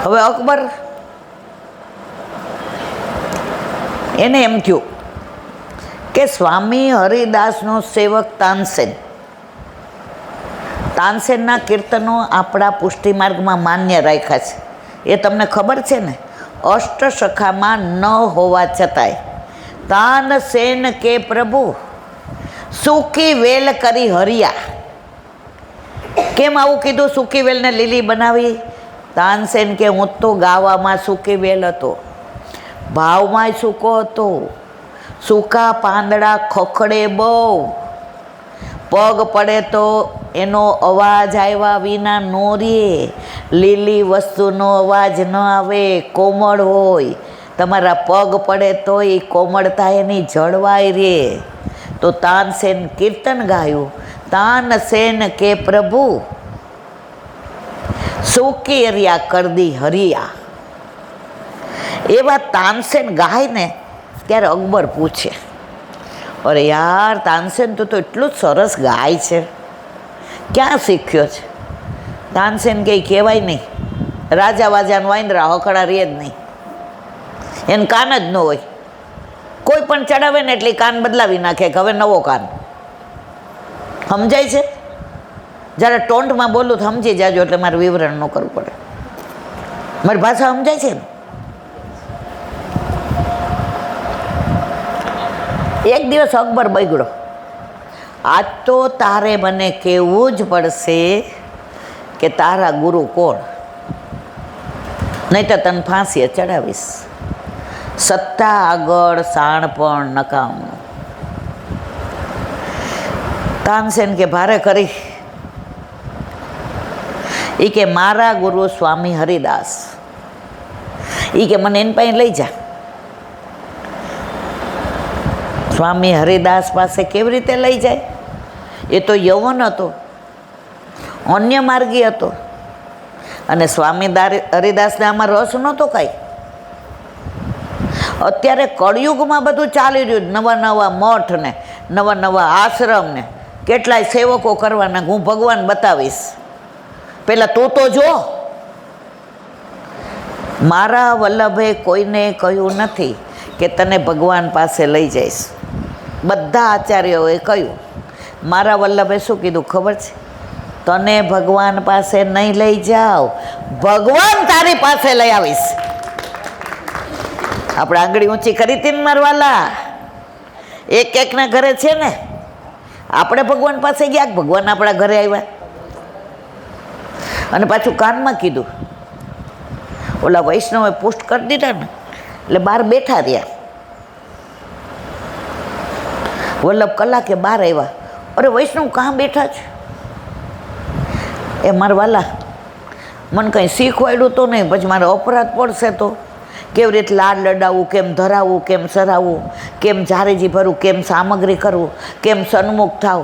હવે અકબર એને એમ થયું કે સ્વામી હરિદાસનો સેવક તાનસેનના કીર્તનો આપણા પુષ્ટિમાર્ગમાં માન્ય રાખ્યા છે. એ તમને ખબર છે ને, અષ્ટસખામાં ન હોવા છતાંય તાનસેન કે પ્રભુ સૂકી વેલ કરી હરિયા. કેમ આવું કીધું? સૂકી વેલને લીલી બનાવી. તાનસેન કે હું તો ગાવામાં સૂકી વેલ હતો, ભાવમાંય સૂકો હતો. સૂકા પાંદડા ખખડે બહુ, પગ પડે તો એનો અવાજ આવ્યા વિના નો રે. લીલી વસ્તુનો અવાજ ન આવે, કોમળ હોય. તમારા પગ પડે તો એ કોમળતા એની જળવાય રે. તો તાનસેન કીર્તન ગાયું, તાનસેન કે પ્રભુ સૂકી હરિયા કરદી હરિયા. એવા તાનસેન ગાય ને ત્યારે અકબર પૂછે, અરે યાર તાનસેન તું તો એટલું જ સરસ ગાય છે, ક્યાં શીખ્યો છે? તાનસેન કંઈ કહેવાય નહીં, રાજા વાજાનું વાંદરા હકડા રહે જ નહીં, એને કાન જ ન હોય. કોઈ પણ ચડાવે ને એટલે કાન બદલાવી નાખે કે હવે નવો કાન. સમજાય છે? જ્યારે ટોન્ટમાં બોલું તો સમજી જાજો, એટલે મારે વિવરણ ન કરવું પડે. મારી ભાષા સમજાય છે ને? એક દિવસ અકબર બગડ્યો, આજ તો તારે મને કહેવું જ પડશે કે તારા ગુરુ કોણ, નહીં તો તને ફાંસીએ ચડાવીશ. સત્તા આગળ શાણપણ નકામું. તાનસેન કે ભારે કરી. એ કે મારા ગુરુ સ્વામી હરિદાસ, એ કે મને એની પાસે લઈ જા. સ્વામી હરિદાસ પાસે કેવી રીતે લઈ જાય? એ તો યવન હતો, અન્ય માર્ગી હતો, અને સ્વામી હરિદાસને આમાં રસ નહોતો કાંઈ. અત્યારે કળિયુગમાં બધું ચાલી રહ્યું, નવા નવા મઠ ને નવા નવા આશ્રમ ને કેટલાય સેવકો કરવાના. હું ભગવાન બતાવીશ, પેલા તું તો જો. મારા વલ્લભે કોઈને કહ્યું નથી કે તને ભગવાન પાસે લઈ જઈશ. બધા આચાર્યોએ કહ્યું. મારા વલ્લભે શું કીધું ખબર છે? તને ભગવાન પાસે નહીં લઈ જાઓ, ભગવાન તારી પાસે લઈ આવીશ. આપણે આંગળી ઊંચી કરી હતી ને મારવાલા, એક એકના ઘરે છે ને. આપણે ભગવાન પાસે ગયા, ભગવાન આપણા ઘરે આવ્યા. અને પાછું કાનમાં કીધું. ઓલા વૈષ્ણવે પુષ્ટ કરી દીધા ને એટલે બહાર બેઠા રહ્યા. વલ્લભ કલાકે બહાર આવ્યા. અરે વૈષ્ણવ કાં બેઠા છે? એ મારવાલા મને કંઈ શીખવાડ્યું તો નહીં, પછી મારે અપરાધ પડશે તો. કેવી રીતે લાડ લડાવવું, કેમ ધરાવવું, કેમ સરાવવું, કેમ જારેજી ભરવું, કેમ સામગ્રી કરવું, કેમ સન્મુખ થાવ.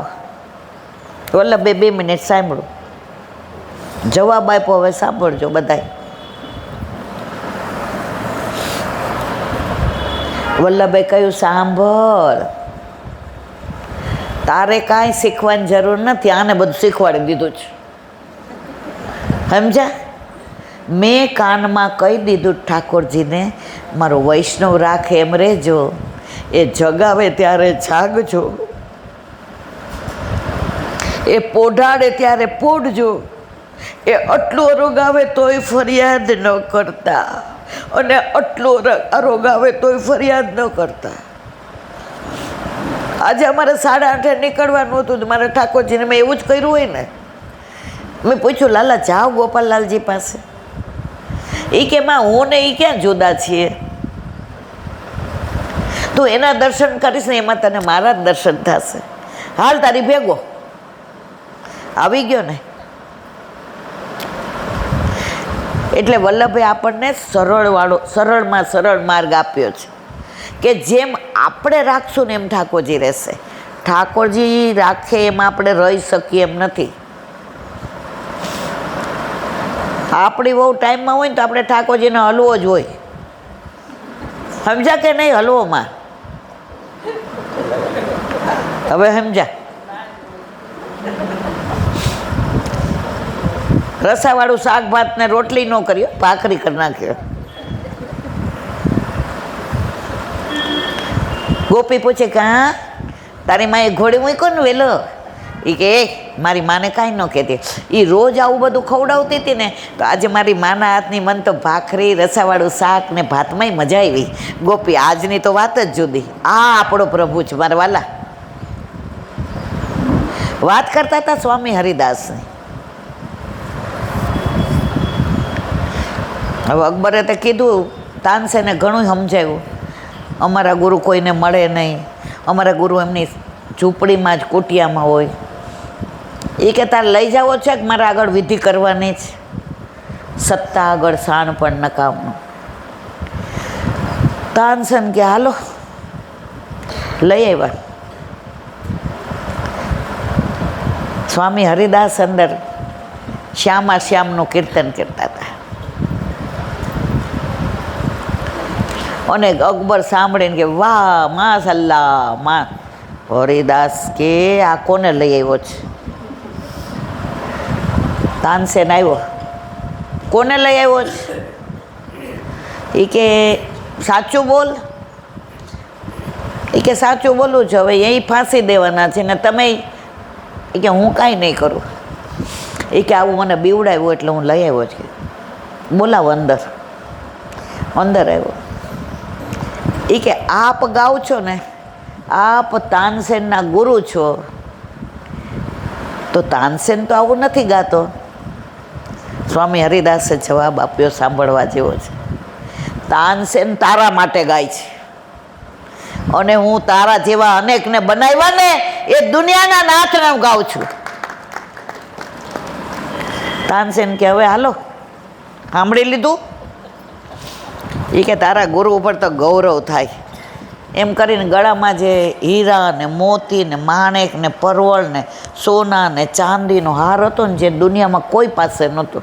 વલ્લભે 2 મિનિટ સાંભળ્યું. જવાબ આપ્યો, હવે સાંભળજો બધાય. વલ્લભે કહ્યું, સાંભળ, તારે કાંઈ શીખવાની જરૂર નથી, આને બધું શીખવાડી દીધું છે. સમજા? મેં કાનમાં કહી દીધું ઠાકોરજીને, મારો વૈષ્ણવ રાખે એમ રહેજો, એ જગાવે ત્યારે જાગજો, એ પોઢાડે ત્યારે પોઢજો, એ આટલું અરોગાવે તોય ફરિયાદ ન કરતા, અને આટલું અરોગાવે તોય ફરિયાદ ન કરતા. આજે અમારે 8:30 નીકળવાનું હતું, મારા ઠાકોરજીને મેં એવું જ કર્યું હોય ને. મેં પૂછ્યું, લાલા જાઓ ગોપાલલાલજી પાસે. એ કે માં હું ને એ ક્યાં જુદા છીએ? તું એના દર્શન કરીશ ને એમાં તને મારા જ દર્શન થશે. હાલ તારી ભેગો આવી ગયો ને. એટલે વલ્લભે આપણને સરળમાં સરળ માર્ગ આપ્યો છે કે જેમ આપણે રાખશું ને એમ ઠાકોરજી રહેશે. ઠાકોરજી રાખે એમ આપણે રહી શકીએ એમ નથી. આપણી બહુ ટાઈમમાં હોય ને તો આપણે ઠાકોરજીને હલવો જ હોય. સમજા કે નહીં? હલવોમાં હવે સમજા. રસાવાળું શાક ભાત ને રોટલી ન કર્યો, ભાખરી કરી નાખ્યો. ગોપી પૂછે કે હા તારી માએ ઘોડી મૂક્યો ને વેલો? એ કે મારી માને કાંઈ ન કહેતી, એ રોજ આવું બધું ખવડાવતી હતી ને તો આજે મારી માના હાથની મન તો ભાખરી રસાવાળું શાક ને ભાતમાંય મજા આવી. ગોપી આજની તો વાત જ જુદી. આ આપણો પ્રભુ છે મારા વાલા. વાત કરતા હતા સ્વામી હરિદાસની. હવે અકબરે તો કીધું, તાનસેને ઘણું સમજાવ્યું, અમારા ગુરુ કોઈને મળે નહીં, અમારા ગુરુ એમની ઝૂંપડીમાં જ કુટિયામાં હોય. એ કે તાર લઈ જાવો છે કે મારે આગળ વિધિ કરવાની જ? સત્તા આગળ શાણ પણ નકામનું. તાનસેન કે હાલો લઈ આવ્યા. સ્વામી હરિદાસ અંદર શ્યામા શ્યામનું કીર્તન કરતા હતા અને અકબર સાંભળીને કે વાહ માશાલ્લાહ માં. હરિદાસ કે આ કોને લઈ આવ્યો છે? તાનસેન આવ્યો, કોને લઈ આવ્યો છે? એ કે સાચું બોલ. એ કે સાચું બોલું છું, હવે એ ફાંસી દેવાના છે ને તમે? એ કે હું કાંઈ નહીં કરું. એ કે આવું મને બીવડાવ્યું એટલે હું લઈ આવ્યો છે. બોલાવો અંદર. અંદર આવ્યો. એ કે આપ ગાઓ છો ને, આપ તાનસેનના ગુરુ છો, તો તાનસેન તો આવું નથી ગાતો. સ્વામી હરિદાસે જવાબ આપ્યો, સાંભળવા જેવો છે. તાનસેન તારા માટે ગાય છે અને હું તારા જેવા અનેકને બનાવ્યા ને એ દુનિયાના નાથને ગાઉં છું. તાનસેન કે હવે હાલો સાંભળી લીધું? એ કે તારા ગુરુ ઉપર તો ગૌરવ થાય. એમ કરીને ગળામાં જે હીરા ને મોતી ને માણેક ને પરવળ ને સોના ને ચાંદીનો હાર હતો ને, જે દુનિયામાં કોઈ પાસે નહોતો,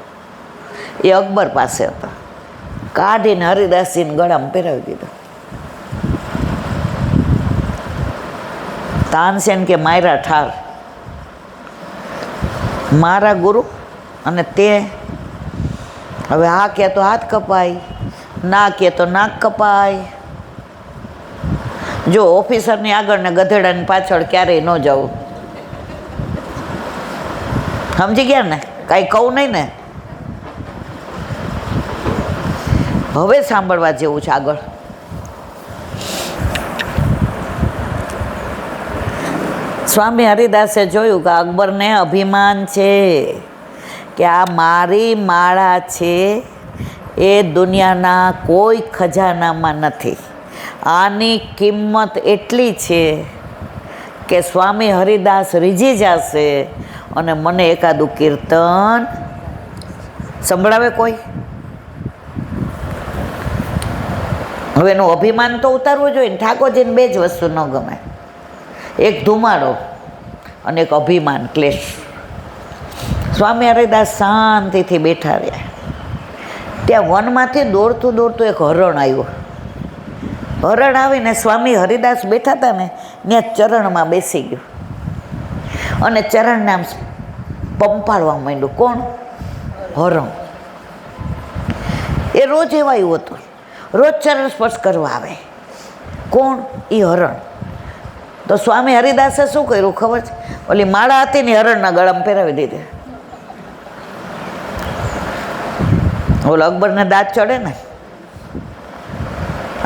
એ અકબર પાસે હતો. કાઢીને હરિદાસજીને ગળામાં પહેરાવી દીધો. તાનસેન કે માયરા ઠાર, મારા ગુરુ અને તે હવે હા કે તો હાથ કપાય, ના કે તો નાક કપાય. જો ઓફિસરની આગળ ને ગધેડાની પાછળ ક્યારેય ન જવું. સમજી ગયા ને? કાંઈ કહું નહીં ને? હવે સાંભળવા જેવું છે આગળ. સ્વામી હરિદાસે જોયું કે અકબરને અભિમાન છે કે આ મારી માળા છે, એ દુનિયાના કોઈ ખજાનામાં નથી. આની કિંમત એટલી છે કે સ્વામી હરિદાસ રીઝી જશે અને મને એકાદું કીર્તન સંભળાવે કોઈ. હવે એનું અભિમાન તો ઉતારવું જોઈએ ને. ઠાકોરજીને બે જ વસ્તુ ન ગમે, એક ધુમાડો અને એક અભિમાન, ક્લેશ. સ્વામી હરિદાસ શાંતિથી બેઠા રહ્યા. ત્યાં વનમાંથી દોડતું દોડતું એક હરણ આવ્યું. હરણ આવીને સ્વામી હરિદાસ બેઠા હતા ને ત્યાં ચરણમાં બેસી ગયું અને ચરણને આમ પંપાળવા માંડ્યું. કોણ? હરણ. એ રોજ એવાયું હતું, રોજ ચરણ સ્પર્શ કરવા આવે. કોણ? એ હરણ. તો સ્વામી હરિદાસે શું કર્યું ખબર છે? ઓલી માળા હતી ને હરણના ગળામાં પહેરાવી દીધી. ઓલો અકબરને દાંત ચડે ને,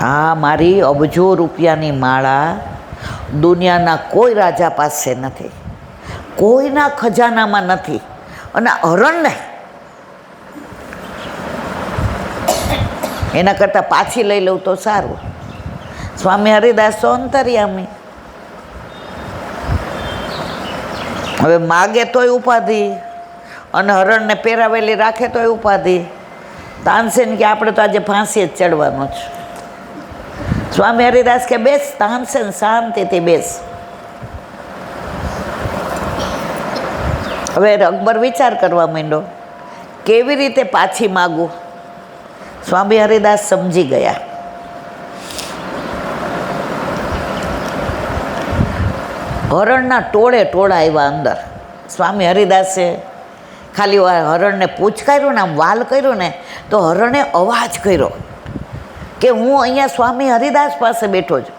આ મારી અબજો રૂપિયાની માળા દુનિયાના કોઈ રાજા પાસે નથી, કોઈના ખજાનામાં નથી, અને હરણને એના કરતાં પાછી લઈ લઉં તો સારું. સ્વામી હરિદાસ તો અંતર્યામી. હવે માગે તોય ઉપાધિ અને હરણને પહેરાવેલી રાખે તોય ઉપાધિ. તાનસેન કે આપણે તો આજે ફાંસી જ ચડવાનો છે. સ્વામી હરિદાસ કે બેસ તાનસેન, શાંતિથી બેસ. હવે અકબર વિચાર કરવા માંડ્યો કેવી રીતે પાછી માગું. સ્વામી હરિદાસ સમજી ગયા. હરણના ટોળે ટોળા આવ્યા અંદર. સ્વામી હરિદાસે ખાલી હરણને પૂંછકાર્યું ને આમ વાલ કર્યું ને તો હરણે અવાજ કર્યો કે હું અહીંયા સ્વામી હરિદાસ પાસે બેઠો છું.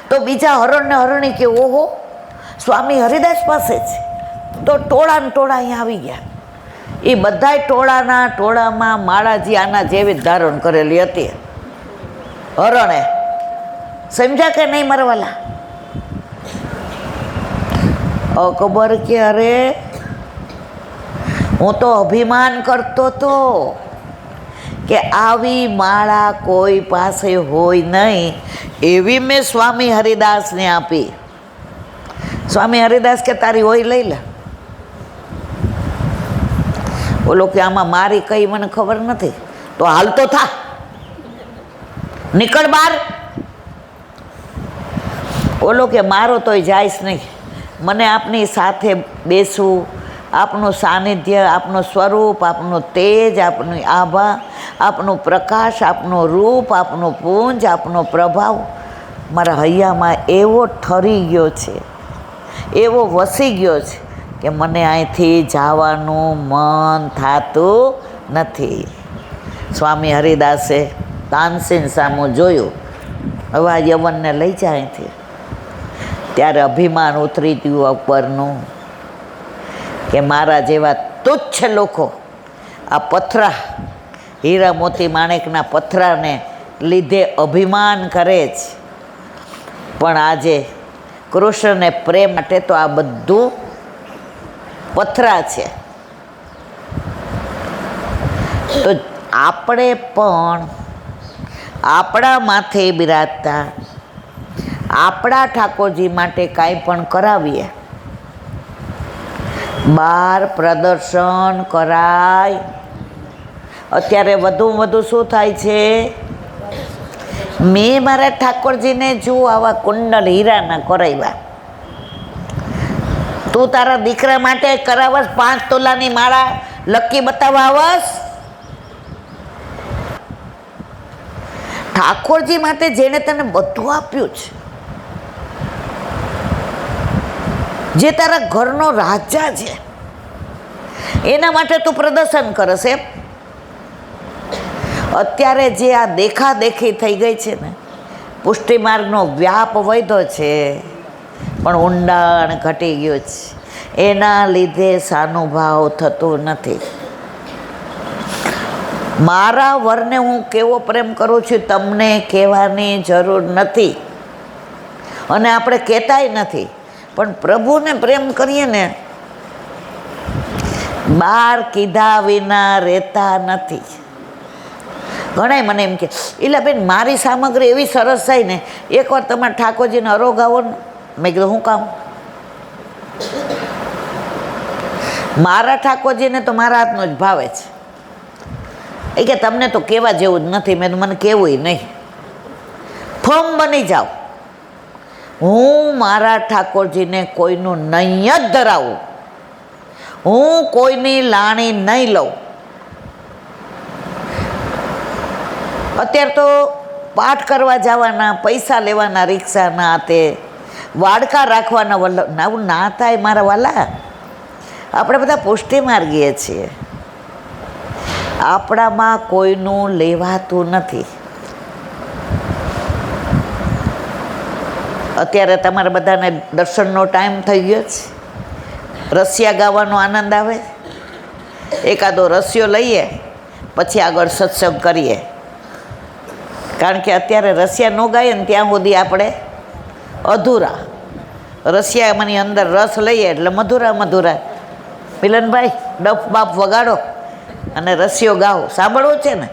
તો બીજા હરણને હરણી કે ઓહો સ્વામી હરિદાસ પાસે જ. તો ટોળા ને ટોળા અહીંયા આવી ગયા. એ બધાય ટોળાના ટોળામાં માળાજી આના જેવી ધારણ કરેલી હતી. હરણે સમજ્યા કે નહીં મારવાલા? અકબર કે અરે હું તો અભિમાન કરતો હતો કે આવી માળા કોઈ પાસે હોય નહીં, એવી મેં સ્વામી હરિદાસને આપી. સ્વામી હરિદાસ કે તારી હોય લઈ લે. બોલો કે આમાં મારી કઈ મને ખબર નથી, તો હાલ તો થા, નીકળ બહાર. બોલો કે મારો તોય જાયશ નહીં, મને આપની સાથે બેસવું, આપનું સાનિધ્ય, આપનું સ્વરૂપ, આપનું તેજ, આપની આભા, આપનું પ્રકાશ, આપનું રૂપ, આપનું પૂંજ, આપનો પ્રભાવ મારા હૈયામાં એવો ઠરી ગયો છે, એવો વસી ગયો છે કે મને અહીંથી જવાનું મન થતું નથી. સ્વામી હરિદાસે તાનસેન સામું જોયું, હવે આ યવનને લઈ જાય અહીંથી. ત્યારે અભિમાન ઉતરી ગયું અકબરનું કે મારા જેવા તુચ્છ લોકો આ પથરા, હીરા મોતી માણેકના પથરાને લીધે અભિમાન કરે છે, પણ આજે કૃષ્ણને પ્રેમ માટે તો આ બધું પથરા છે. તો આપણે પણ આપણા માથે બિરાજતા આપણા ઠાકોરજી માટે કાંઈ પણ કરાવીએ, બહાર પ્રદર્શન કરાય. અત્યારે વધુમાં વધુ શું થાય છે, મેં મારા ઠાકોરજીને જો આવા કુંડલ હીરાના કરાવ્યા, તું તારા દીકરા માટે કરાવસ 5 તોલાની માળા લકી બતાવવા આવસ? ઠાકોરજી માટે જેણે તને બધું આપ્યું છે, જે તારા ઘરનો રાજા છે, એના માટે તું પ્રદર્શન કરસ એમ? અત્યારે જે આ દેખાદેખી થઈ ગઈ છે ને, પુષ્ટિ માર્ગનો વ્યાપ વધ્યો છે પણ ઊંડાણ ઘટી ગયું છે, એના લીધે સાનુભાવ થતો નથી. મારા વરને હું કેવો પ્રેમ કરું છું તમને કહેવાની જરૂર નથી, અને આપણે કહેતાય નથી, પણ પ્રભુને પ્રેમ કરીએ ને બહાર કીધા વિના રહેતા નથી. ઘણાય મને એમ કે એટલે બેન મારી સામગ્રી એવી સરસ થાય ને, એકવાર તમારે ઠાકોરજીને અરોગાવો ને. મેં કીધું શું કામ? મારા ઠાકોરજીને તો મારા હાથનો જ ભાવે છે. એ કે તમને તો કહેવા જેવું જ નથી. મેં મને કહેવું નહીં, ફોર્મ બની જાઓ. હું મારા ઠાકોરજીને કોઈનું નહીં જ ધરાવું, હું કોઈની લાણી નહીં લઉં. અત્યારે તો પાઠ કરવા જવાના, પૈસા લેવાના રિક્ષાના, તે વાડકા રાખવાના, આવું ના થાય મારા વાલા. આપણે બધા પુષ્ટિ માર્ગીએ છીએ, આપણામાં કોઈનું લેવાતું નથી. અત્યારે તમારા બધાને દર્શનનો ટાઈમ થઈ ગયો છે, રસિયા ગાવાનો આનંદ આવે, એકાદો રસિયો લઈએ પછી આગળ સત્સંગ કરીએ. કારણ કે અત્યારે રસિયા ન ગાઈએ ને ત્યાં સુધી આપણે અધૂરા. રસિયામાંની અંદર રસ લઈએ એટલે મધુરા મધુરા. મિલનભાઈ ડફ બાપ વગાડો અને રસિયો ગાઓ. સાંભળવું છે ને?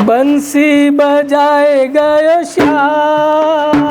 બંસી બજાય ગયો શ્યામ,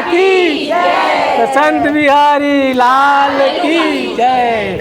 की तो संत बिहारी लाल की जय।